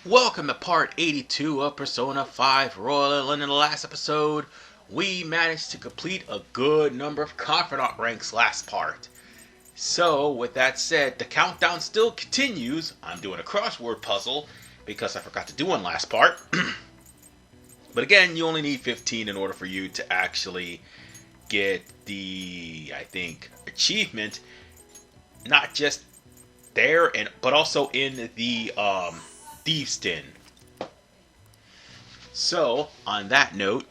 Welcome to part 82 of Persona 5 Royal Island. In the last episode, we managed to complete a good number of Confidant Ranks last part. So, with that said, the countdown still continues. I'm doing a crossword puzzle because I forgot to do one last part. But again, you only need 15 in order for you to actually get the, achievement. Not just there, but also in the, Thieves' Den. So, on that note,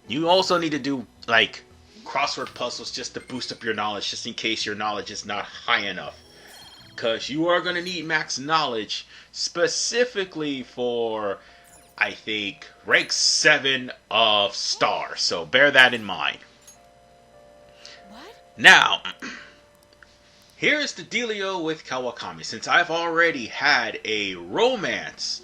you also need to do, crossword puzzles just to boost up your knowledge, just in case your knowledge is not high enough. Because you are going to need max knowledge, specifically for, rank 7 of Star. So, bear that in mind. What? Now, here's the dealio with Kawakami. Since I've already had a romance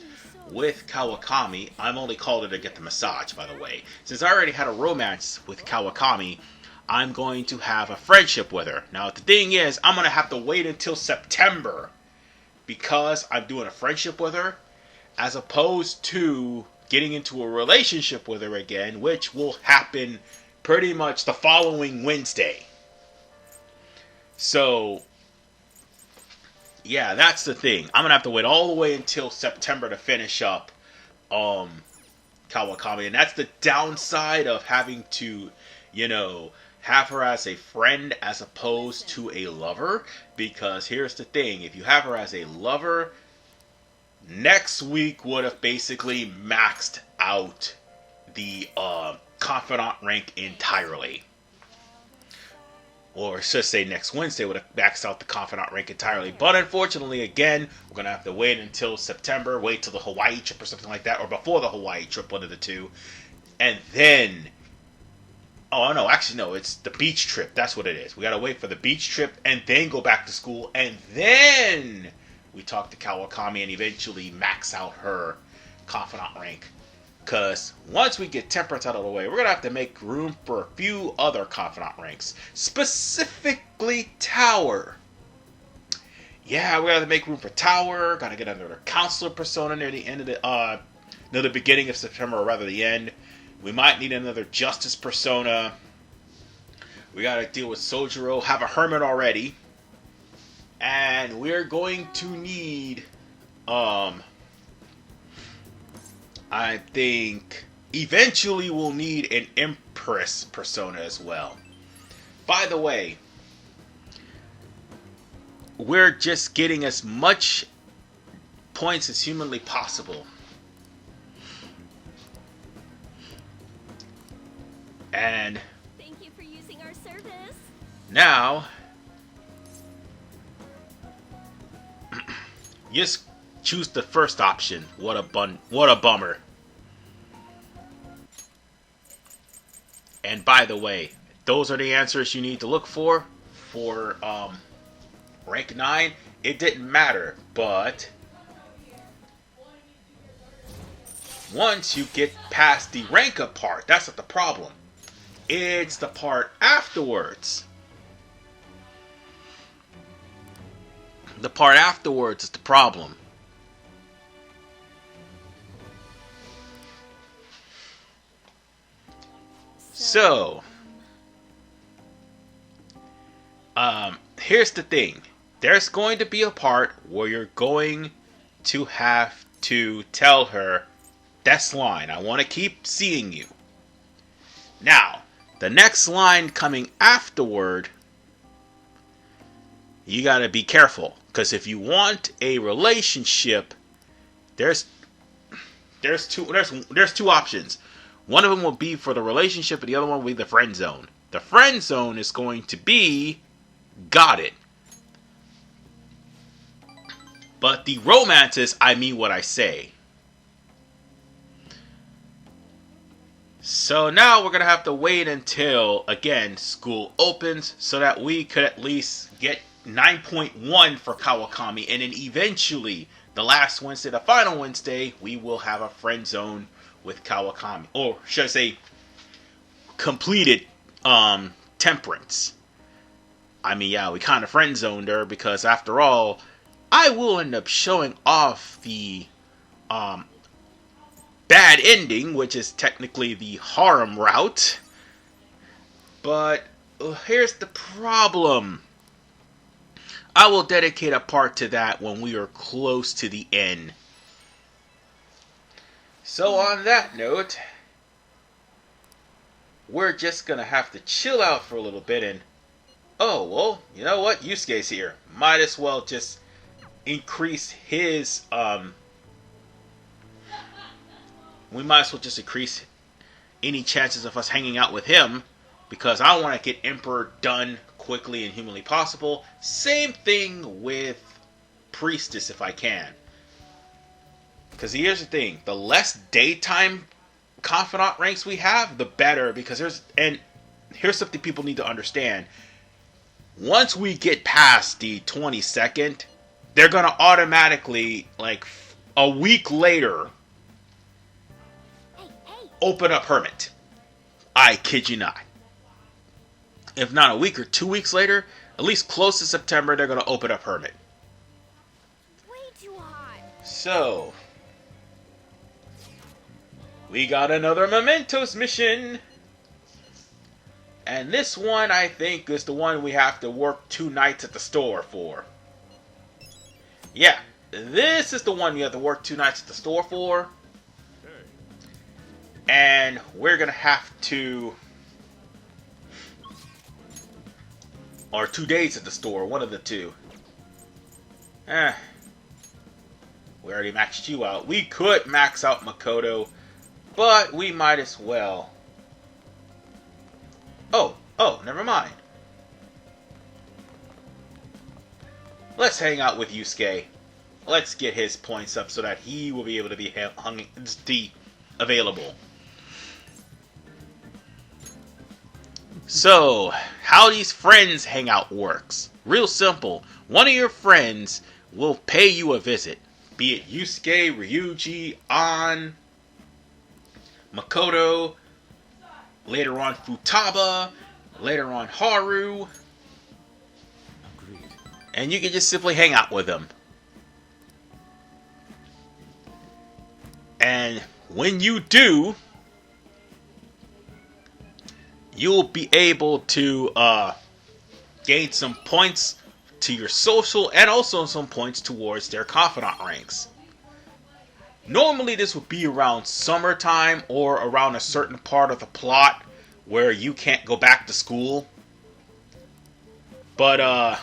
with Kawakami, I'm only called her to get the massage, by the way. Since I already had a romance with Kawakami, I'm going to have a friendship with her. Now, the thing is, I'm going to have to wait until September because I'm doing a friendship with her, as opposed to getting into a relationship with her again, which will happen pretty much the following Wednesday. So, yeah, that's the thing. I'm going to have to wait all the way until September to finish up Kawakami. And that's the downside of having to, have her as a friend as opposed to a lover. Because here's the thing. If you have her as a lover, next week would have basically maxed out the Confidant rank entirely. Or should say next Wednesday would have maxed out the Confidant rank entirely. But unfortunately, again, we're going to have to wait until September, wait till the Hawaii trip or something like that, or before the Hawaii trip, one of the two. And then, it's the beach trip. That's what it is. We got to wait for the beach trip and then go back to school. And then we talk to Kawakami and eventually max out her Confidant rank. Because once we get Temperance out of the way, we're going to have to make room for a few other Confidant ranks. Specifically Tower. Yeah, we're going to have to make room for Tower. Got to get another Counselor Persona near the end of the beginning of September, or rather the end. We might need another Justice Persona. We got to deal with Sojiro. Have a Hermit already. And we're going to need, I think eventually we'll need an Empress Persona as well. By the way, we're just getting as much points as humanly possible. And Thank you for using our service. now, just choose the first option. What a bummer. And by the way, those are the answers you need to look for rank 9. It didn't matter, but once you get past the rank up part, that's not the problem. It's the part afterwards. The part afterwards is the problem. So, here's the thing. There's going to be a part where you're going to have to tell her, "That's line. I want to keep seeing you." Now, the next line coming afterward, you gotta be careful. Because if you want a relationship, there's two options. One of them will be for the relationship, and the other one will be the friend zone. The friend zone is going to be got it. But the romances, I mean what I say. So now we're going to have to wait until, again, school opens so that we could at least get 9.1 for Kawakami. And then eventually, the last Wednesday, the final Wednesday, we will have a friend zone with Kawakami. Or should I say, completed Temperance. I mean, yeah, we kind of friend zoned her because after all, I will end up showing off the bad ending, which is technically the harem route. But here's the problem. I will dedicate a part to that when we are close to the end. So on that note, we're just gonna have to chill out for a little bit and, oh, well, you know what? Yusuke's here. Might as well just increase his, we might as well just increase any chances of us hanging out with him, because I want to get Emperor done quickly and humanly possible. Same thing with Priestess if I can. Because here's the thing, the less daytime Confidant ranks we have, the better, because here's something people need to understand. Once we get past the 22nd, they're going to automatically, like a week later, open up Hermit. I kid you not. If not a week or 2 weeks later, at least close to September, they're going to open up Hermit. Way too hot. So, we got another Mementos mission. And this one, I think, is the one we have to work 2 nights at the store for. Yeah, this is the one you have to work 2 nights at the store for. And we're going to have to... or 2 days at the store, one of the two. We already maxed you out. We could max out Makoto, but we might as well. Oh, never mind. Let's hang out with Yusuke. Let's get his points up so that he will be able to be available. So, how these friends hangout works. Real simple. One of your friends will pay you a visit. Be it Yusuke, Ryuji, An, Makoto, later on Futaba, later on Haru. And you can just simply hang out with them. And when you do, you'll be able to gain some points to your social and also some points towards their Confidant ranks. Normally this would be around summertime or around a certain part of the plot where you can't go back to school. But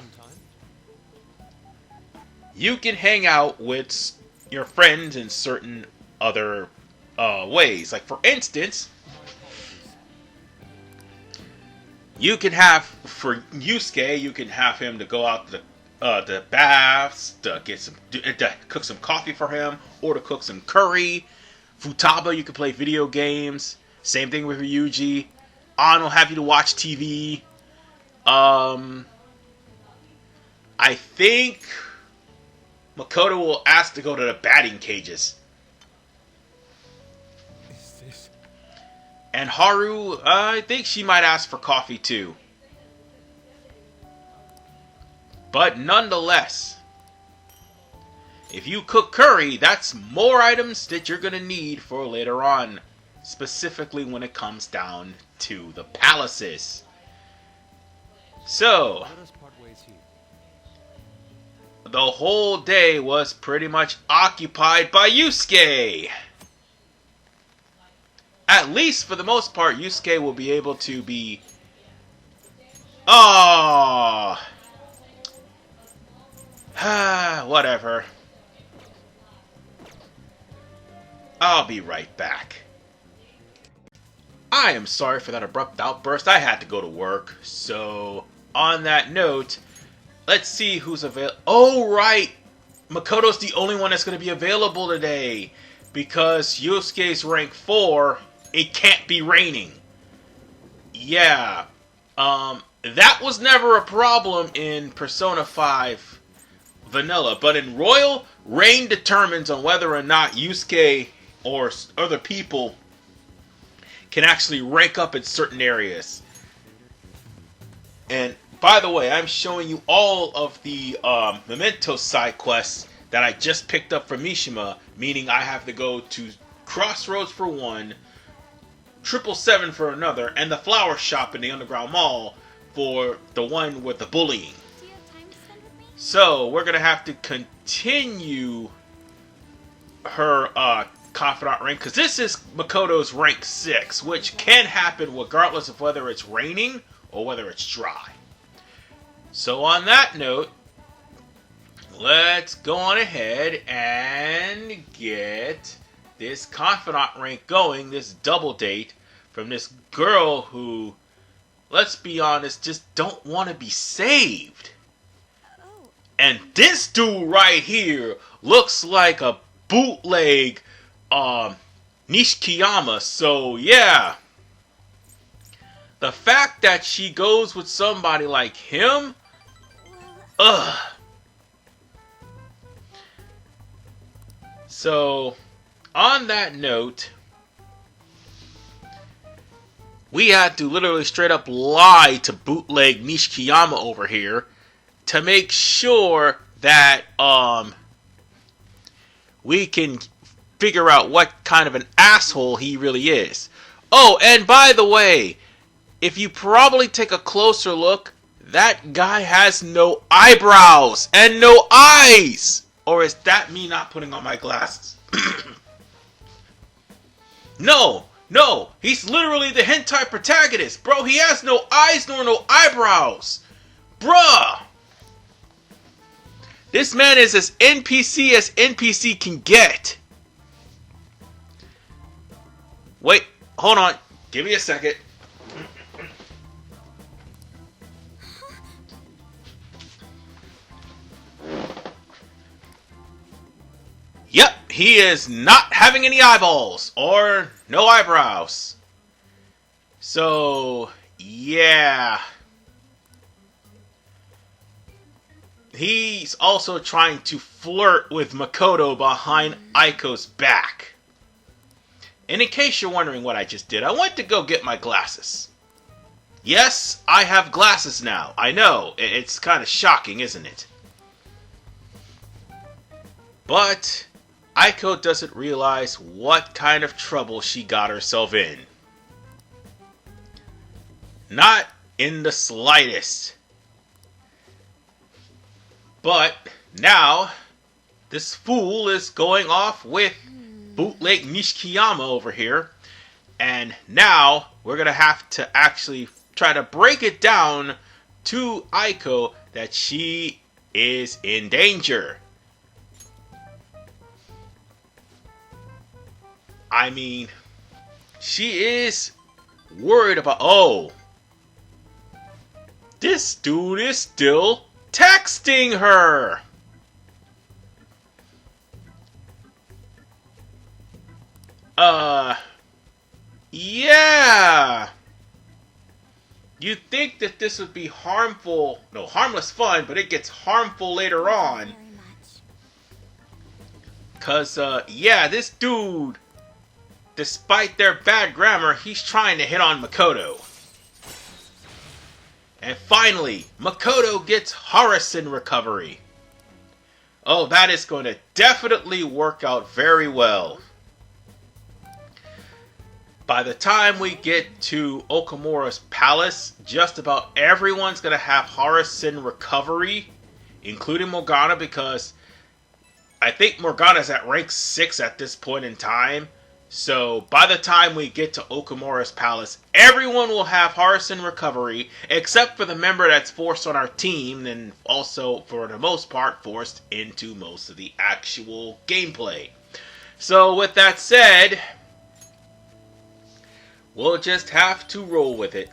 you can hang out with your friends in certain other ways. Like for instance, you can have, for Yusuke, you can have him to go out to the baths, to cook some coffee for him, or to cook some curry. Futaba, you can play video games. Same thing with Ryuji. An will have you to watch TV. I think Makoto will ask to go to the batting cages. And Haru, I think she might ask for coffee too. But nonetheless, if you cook curry, that's more items that you're going to need for later on. Specifically when it comes down to the palaces. So, the whole day was pretty much occupied by Yusuke. At least for the most part, Yusuke will be able to be... whatever. I'll be right back. I am sorry for that abrupt outburst. I had to go to work. So, on that note, let's see who's available. Oh, right! Makoto's the only one that's going to be available today. Because Yusuke's rank 4... it can't be raining. Yeah. That was never a problem in Persona 5 Vanilla. But in Royal, rain determines on whether or not Yusuke or other people can actually rank up in certain areas. And by the way, I'm showing you all of the Memento side quests that I just picked up from Mishima, meaning I have to go to Crossroads for one, 777 for another, and the flower shop in the Underground Mall for the one with the bullying. Do you have time to spend with me? So, we're going to have to continue her Confidant rank, because this is Makoto's rank 6, which can happen regardless of whether it's raining or whether it's dry. So on that note, let's go on ahead and get this Confidant rank going, this double date from this girl who, let's be honest, just don't want to be saved. Oh, And this dude right here looks like a bootleg Nishikiyama, so yeah. The fact that she goes with somebody like him, well, ugh. So, on that note, we had to literally straight up lie to bootleg Nishikiyama over here to make sure that we can figure out what kind of an asshole he really is. Oh, and by the way, if you probably take a closer look, that guy has no eyebrows and no eyes. Or is that me not putting on my glasses? No, he's literally the hentai protagonist. Bro, he has no eyes nor no eyebrows. Bruh. This man is as NPC can get. Wait, hold on. Give me a second. Yep, he is not having any eyeballs or no eyebrows. So, yeah. He's also trying to flirt with Makoto behind Aiko's back. And in case you're wondering what I just did, I went to go get my glasses. Yes, I have glasses now. I know, it's kind of shocking, isn't it? But Aiko doesn't realize what kind of trouble she got herself in. Not in the slightest. But now, this fool is going off with bootleg Nishikiyama over here. And now, we're going to have to actually try to break it down to Aiko that she is in danger. I mean, she is worried about... Oh, this dude is still texting her. Yeah. You'd think that this would be harmful. No, harmless fun, but it gets harmful later on. very much. Cause, yeah, this dude, despite their bad grammar, he's trying to hit on Makoto. And finally, Makoto gets Harrison recovery. Oh, that is going to definitely work out very well. By the time we get to Okamura's palace, just about everyone's going to have Harrison recovery, including Morgana, because I think Morgana's at rank 6 at this point in time. So, by the time we get to Okamura's palace, everyone will have Harrison recovery, except for the member that's forced on our team, and also, for the most part, forced into most of the actual gameplay. So, with that said, we'll just have to roll with it.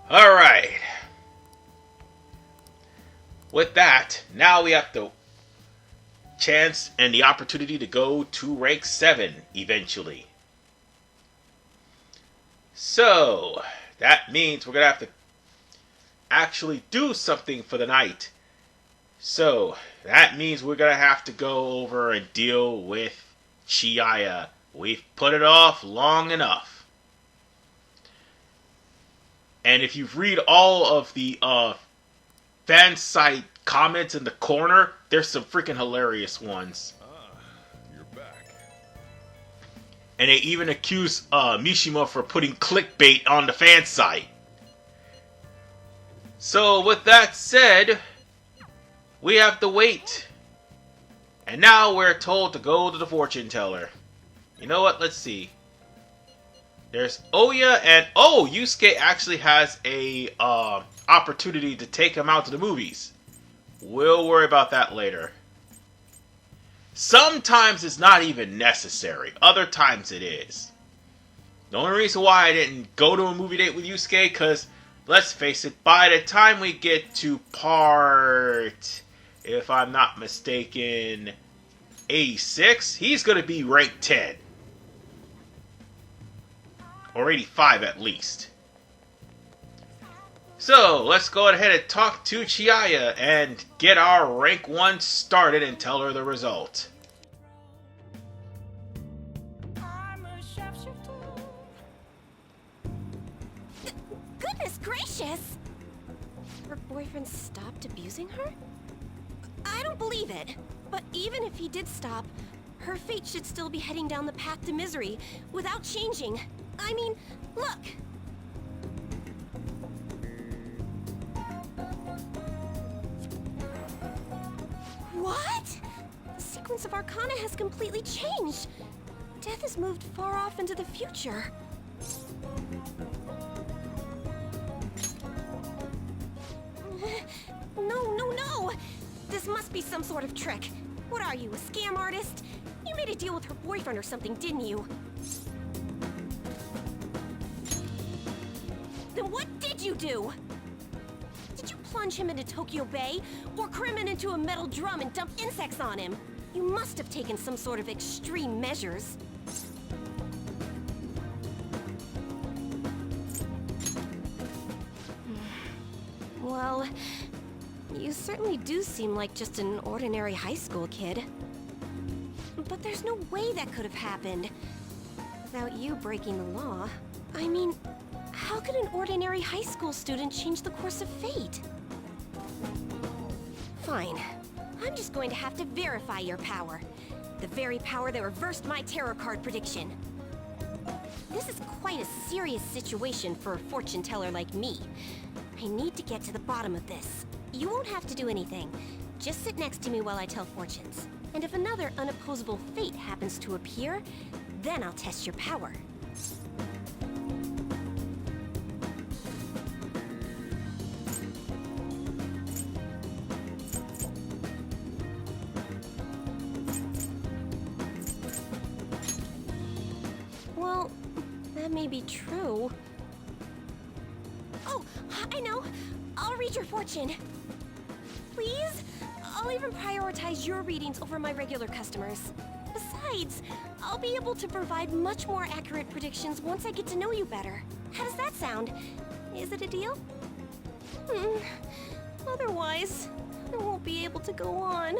Alright. With that, now we have the chance and the opportunity to go to rank 7 eventually. So, that means we're going to have to actually do something for the night. So, that means we're going to have to go over and deal with Chihaya. We've put it off long enough. And if you read all of the fan site comments in the corner, there's some freaking hilarious ones. You're back. And they even accuse Mishima for putting clickbait on the fan site. So with that said, we have to wait. And now we're told to go to the fortune teller. You know what? Let's see. There's Oya and Yusuke actually has a opportunity to take him out to the movies. We'll worry about that later. Sometimes it's not even necessary. Other times it is. The only reason why I didn't go to a movie date with Yusuke, because let's face it, by the time we get to part, if I'm not mistaken, 86, he's going to be ranked 10. Or 85 at least. So, let's go ahead and talk to Chiaya and get our rank 1 started and tell her the result. Goodness gracious! Her boyfriend stopped abusing her? I don't believe it. But even if he did stop, her fate should still be heading down the path to misery without changing. I mean, look! What? The sequence of Arcana has completely changed. Death has moved far off into the future. No! This must be some sort of trick. What are you, a scam artist? You made a deal with her boyfriend or something, didn't you? Then what did you do? Did you plunge him into Tokyo Bay? Or cram him into a metal drum and dump insects on him? You must have taken some sort of extreme measures. Well, you certainly do seem like just an ordinary high school kid. But there's no way that could have happened without you breaking the law. I mean, how could an ordinary high school student change the course of fate? Fine. I'm just going to have to verify your power. The very power that reversed my tarot card prediction. This is quite a serious situation for a fortune teller like me. I need to get to the bottom of this. You won't have to do anything. Just sit next to me while I tell fortunes. And if another unopposable fate happens to appear, then I'll test your power. Well, that may be true. Oh, I know. I'll read your fortune. Please? I'll even prioritize your readings over my regular customers. Besides, I'll be able to provide much more accurate predictions once I get to know you better. How does that sound? Is it a deal? Otherwise, I won't be able to go on.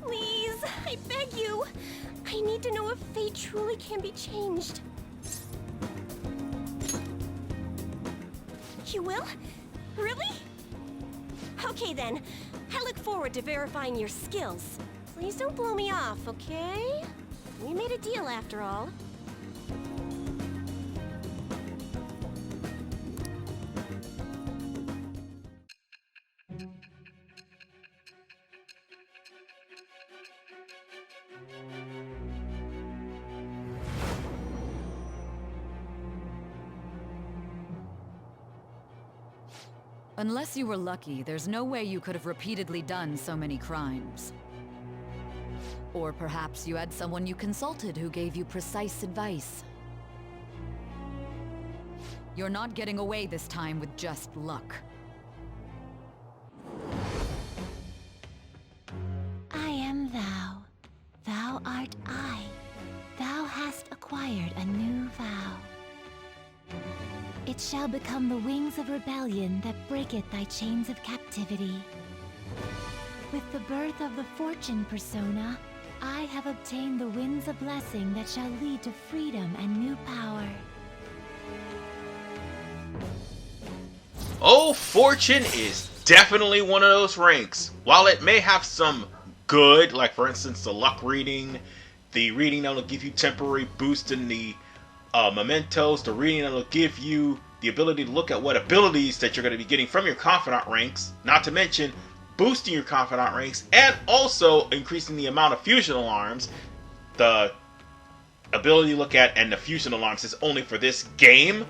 Please, I beg you. I need to know if fate truly can be changed. You will? Really? Okay then. I look forward to verifying your skills. Please don't blow me off, okay? We made a deal after all. Unless you were lucky, there's no way you could have repeatedly done so many crimes. Or perhaps you had someone you consulted who gave you precise advice. You're not getting away this time with just luck. I am thou. Thou art I. Thou hast acquired a new vow. It shall become the wings of rebellion that breaketh thy chains of captivity. With the birth of the fortune persona, I have obtained the winds of blessing that shall lead to freedom and new power. Oh, Fortune is definitely one of those ranks. While it may have some good, like for instance the luck reading, the reading that will give you temporary boost in the mementos, the reading that will give you the ability to look at what abilities that you're going to be getting from your Confidant ranks, not to mention boosting your Confidant ranks, and also increasing the amount of fusion alarms. The ability to look at and the fusion alarms is only for this game.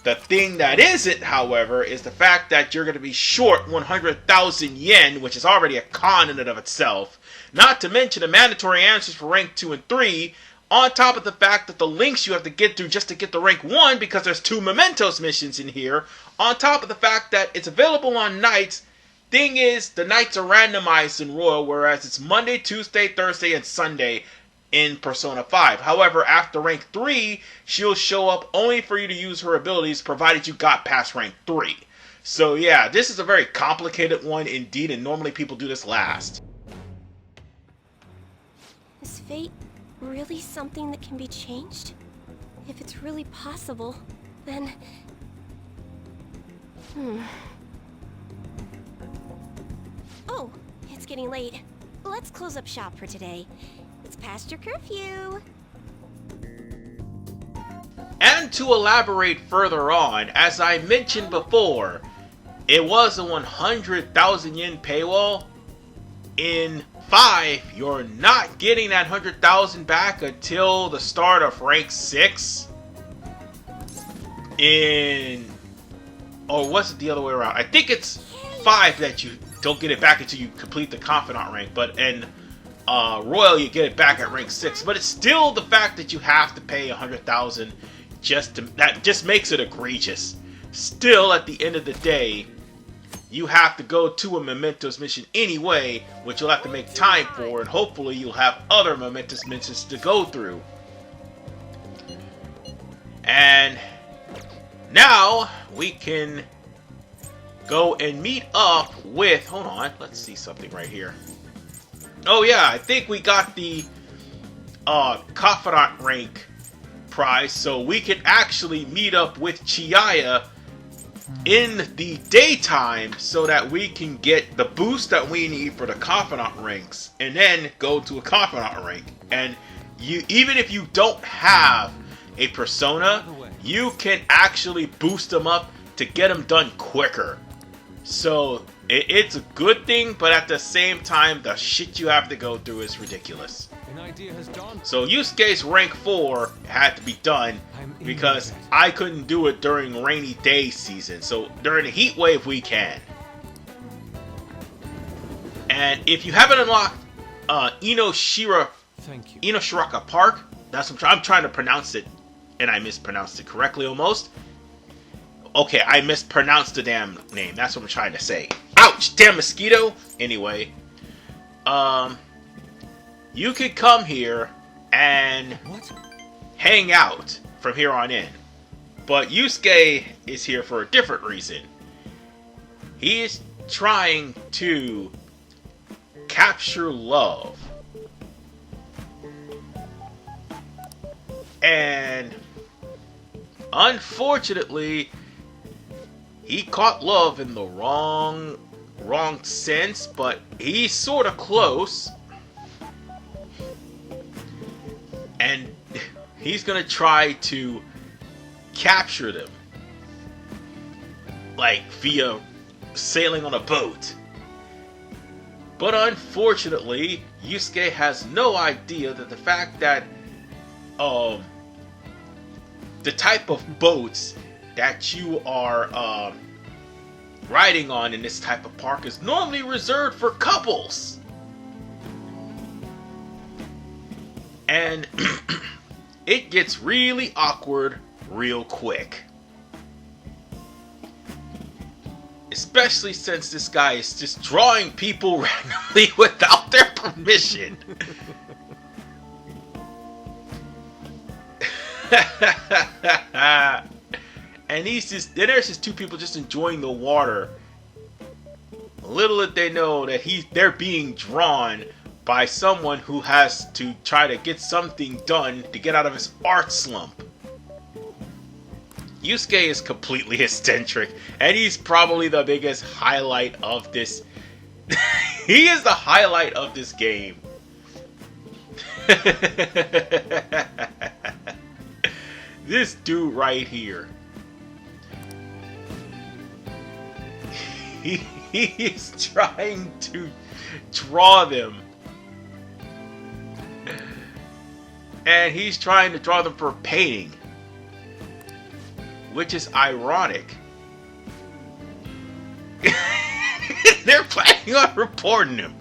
The thing that isn't, however, is the fact that you're going to be short 100,000 yen, which is already a con in and of itself. Not to mention the mandatory answers for rank 2 and 3, on top of the fact that the links you have to get through just to get the rank 1, because there's 2 mementos missions in here, on top of the fact that it's available on nights. Thing is, the nights are randomized in Royal, whereas it's Monday, Tuesday, Thursday, and Sunday in Persona 5. However, after rank 3, she'll show up only for you to use her abilities, provided you got past rank 3. So yeah, this is a very complicated one indeed, and normally people do this last. Is fate really something that can be changed? If it's really possible, then... Oh, it's getting late. Let's close up shop for today. It's past your curfew. And to elaborate further on, as I mentioned before, it was a 100,000 yen paywall. In 5, you're not getting that 100,000 back until the start of rank 6. Or was it the other way around? I think it's 5 that you don't get it back until you complete the Confidant rank, but in Royal you get it back at rank 6. But it's still the fact that you have to pay 100,000 that just makes it egregious. Still, at the end of the day, you have to go to a Mementos mission anyway, which you'll have to make time for, and hopefully you'll have other Mementos missions to go through. And now we can go and meet up with... Hold on, let's see something right here. Oh yeah, I think we got the Confidant rank prize, so we can actually meet up with Chihaya in the daytime so that we can get the boost that we need for the Confidant ranks, and then go to a Confidant rank. And you, even if you don't have a persona, you can actually boost them up to get them done quicker. So it's a good thing, but at the same time, the shit you have to go through is ridiculous. An idea has dawned. So Yusuke's rank 4 had to be done because I couldn't do it during rainy day season. So during the heat wave we can. And if you haven't unlocked Inoshiraka Park, that's what I'm trying to pronounce it, and I mispronounced it correctly almost. Okay, I mispronounced the damn name. That's what I'm trying to say. Ouch! Damn mosquito! Anyway, you could come here and hang out from here on in. But Yusuke is here for a different reason. He is trying to capture love. And unfortunately, he caught love in the wrong sense, but he's sort of close. And he's gonna try to capture them, like via sailing on a boat. But unfortunately, Yusuke has no idea that the fact that the type of boats that you are riding on in this type of park is normally reserved for couples. And it gets really awkward real quick. Especially since this guy is just drawing people randomly without their permission. And there's just two people just enjoying the water. Little did they know that they're being drawn by someone who has to try to get something done to get out of his art slump. Yusuke is completely eccentric, and he's probably the biggest highlight of this. He is the highlight of this game. This dude right here. He is trying to draw them. And he's trying to draw them for painting. Which is ironic. They're planning on reporting him.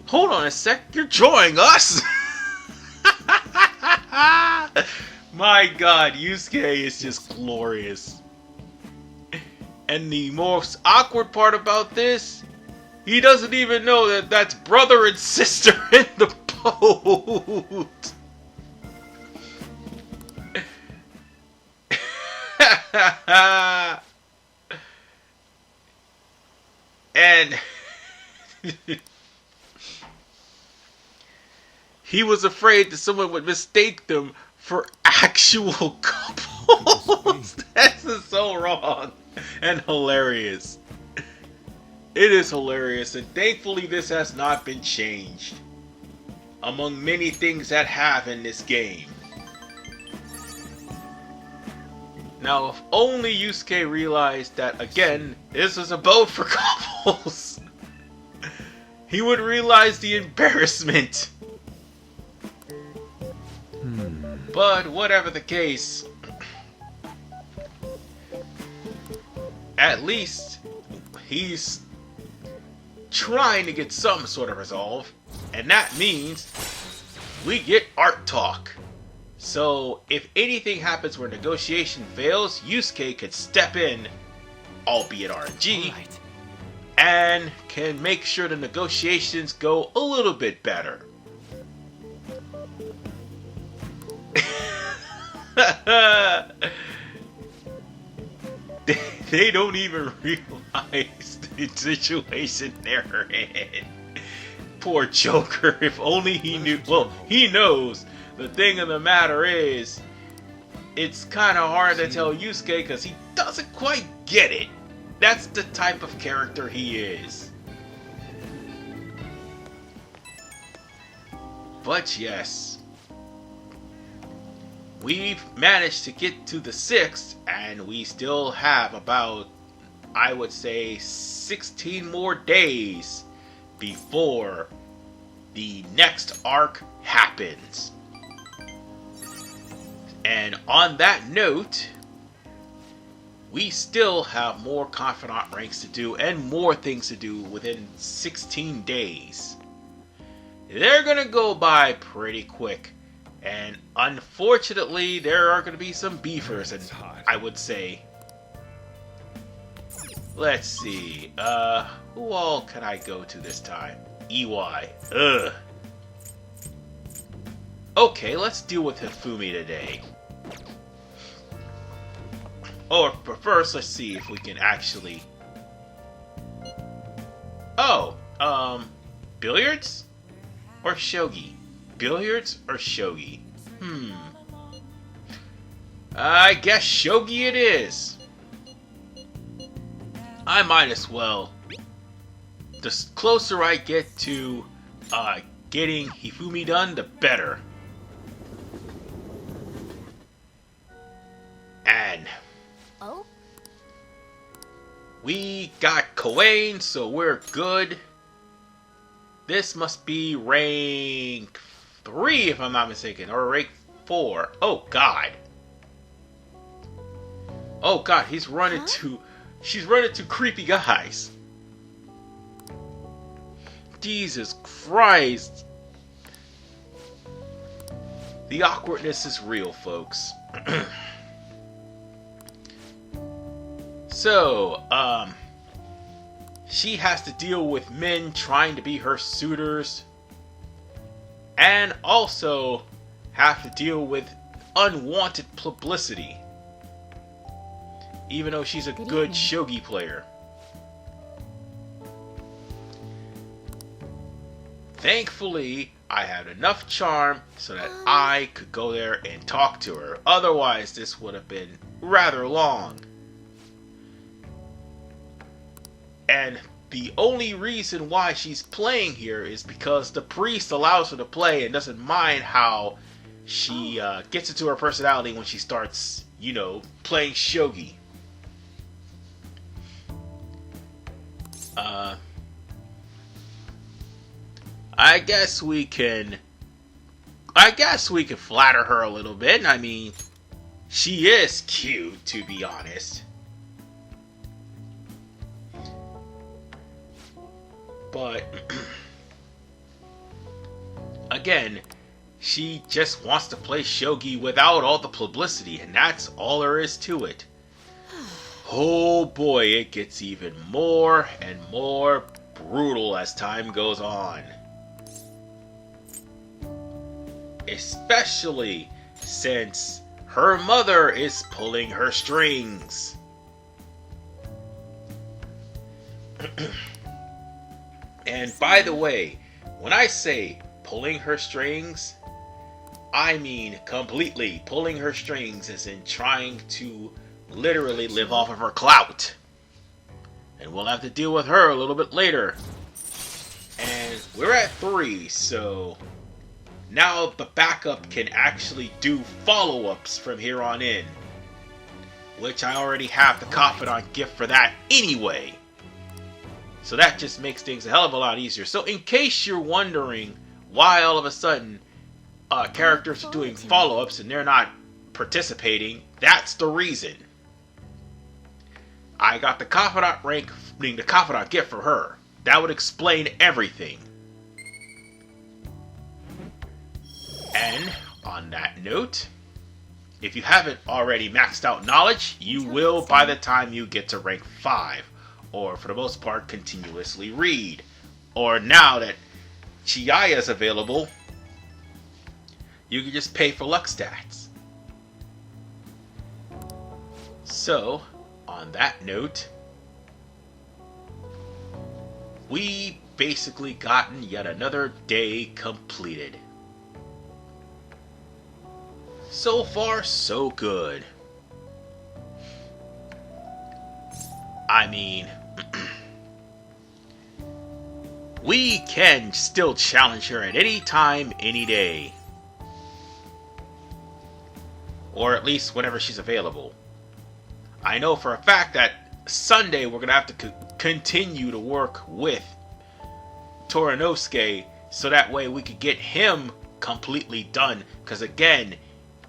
Hold on a sec, you're drawing us? My god, Yusuke is just glorious. And the most awkward part about this, he doesn't even know that that's brother and sister in the boat. And he was afraid that someone would mistake them for actual couples. That's so wrong and hilarious. It is hilarious, and thankfully this has not been changed. Among many things that have in this game. Now, if only Yusuke realized that, again, this is a boat for couples, he would realize the embarrassment. But whatever the case, at least he's trying to get some sort of resolve, and that means we get art talk. So if anything happens where negotiation fails, Yusuke could step in, albeit RNG, and can make sure the negotiations go a little bit better. They don't even realize the situation they're in. Poor Joker, if only he knew. Well, he knows. The thing of the matter is, it's kind of hard to tell Yusuke because he doesn't quite get it. That's the type of character he is. But yes, we've managed to get to the 6th, and we still have about, I would say, 16 more days before the next arc happens. And on that note, we still have more Confidant Ranks to do and more things to do within 16 days. They're gonna go by pretty quick. And unfortunately, there are going to be some beefers, and I would say, let's see, who all can I go to this time? EY. Ugh. Okay, let's deal with Hifumi today. Oh, but first, let's see if we can actually... Oh, billiards? Or shogi? Billiards or shogi? I guess shogi it is. I might as well. The closer I get to getting Hifumi done, the better. And we got Koane, so we're good. This must be rank 3, if I'm not mistaken, or rank 4. Oh god. Oh god, she's running to creepy guys. Jesus Christ. The awkwardness is real, folks. So, she has to deal with men trying to be her suitors, and also have to deal with unwanted publicity, even though she's a good shogi player. Thankfully, I had enough charm so that I could go there and talk to her. Otherwise, this would have been rather long. And the only reason why she's playing here is because the priest allows her to play and doesn't mind how she gets into her personality when she starts, you know, playing shogi. I guess we can flatter her a little bit. I mean, she is cute, to be honest. But again, she just wants to play shogi without all the publicity, and that's all there is to it. Oh boy, it gets even more and more brutal as time goes on. Especially since her mother is pulling her strings. And by the way, when I say pulling her strings, I mean completely pulling her strings, as in trying to literally live off of her clout. And we'll have to deal with her a little bit later. And we're at 3, so now the backup can actually do follow-ups from here on in. Which I already have the Confidant gift for that anyway. So that just makes things a hell of a lot easier. So in case you're wondering why all of a sudden characters are doing follow-ups and they're not participating, that's the reason. I got the Confidant rank, the Confidant gift for her. That would explain everything. And on that note, if you haven't already maxed out knowledge, you will by the time you get to rank 5. Or for the most part, continuously read. Or now that Chiaya is available, you can just pay for luck stats. So, on that note, we basically gotten yet another day completed. So far, so good. I mean, we can still challenge her at any time, any day. Or at least whenever she's available. I know for a fact that Sunday we're going to have to continue to work with Torinosuke, so that way we could get him completely done. Because again,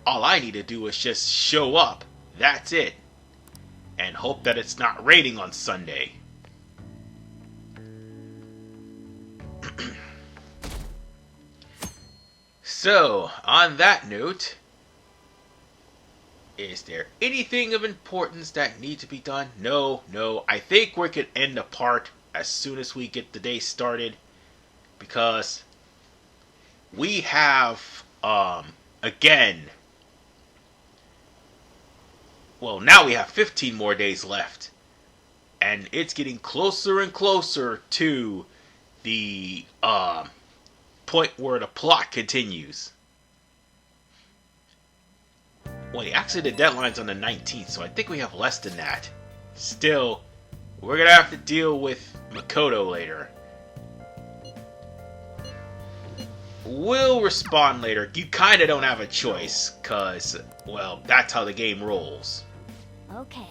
all I need to do is just show up. That's it. And hope that it's not raining on Sunday. So, on that note, is there anything of importance that needs to be done? No. I think we can end the part as soon as we get the day started. Because we have, again, well, now we have 15 more days left. And it's getting closer and closer to the point where the plot continues. Wait, actually the deadline's on the 19th, so I think we have less than that. Still, we're gonna have to deal with Makoto later. We'll respond later. You kinda don't have a choice, cause, well, that's how the game rolls. Okay.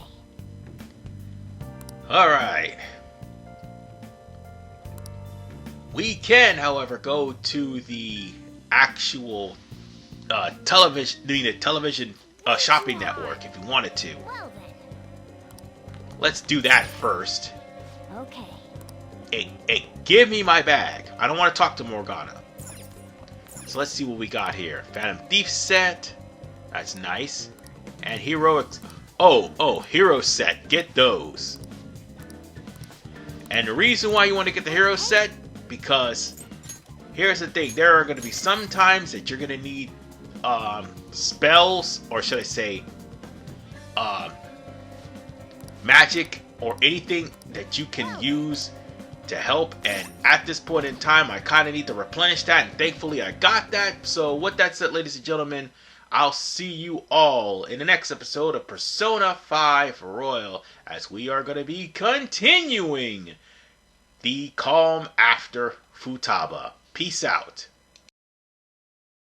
Alright. We can, however, go to the actual television shopping network if you wanted to. Well then. Let's do that first. Okay. Hey, give me my bag. I don't want to talk to Morgana. So let's see what we got here. Phantom Thief set. That's nice. And Heroic... Oh, Hero set. Get those. And the reason why you want to get the Hero set, because here's the thing. There are going to be some times that you're going to need spells, or should I say magic, or anything that you can use to help, and at this point in time I kind of need to replenish that, and thankfully I got that. So with that said, ladies and gentlemen, I'll see you all in the next episode of Persona 5 Royal, as we are going to be continuing the calm after Futaba. Peace out.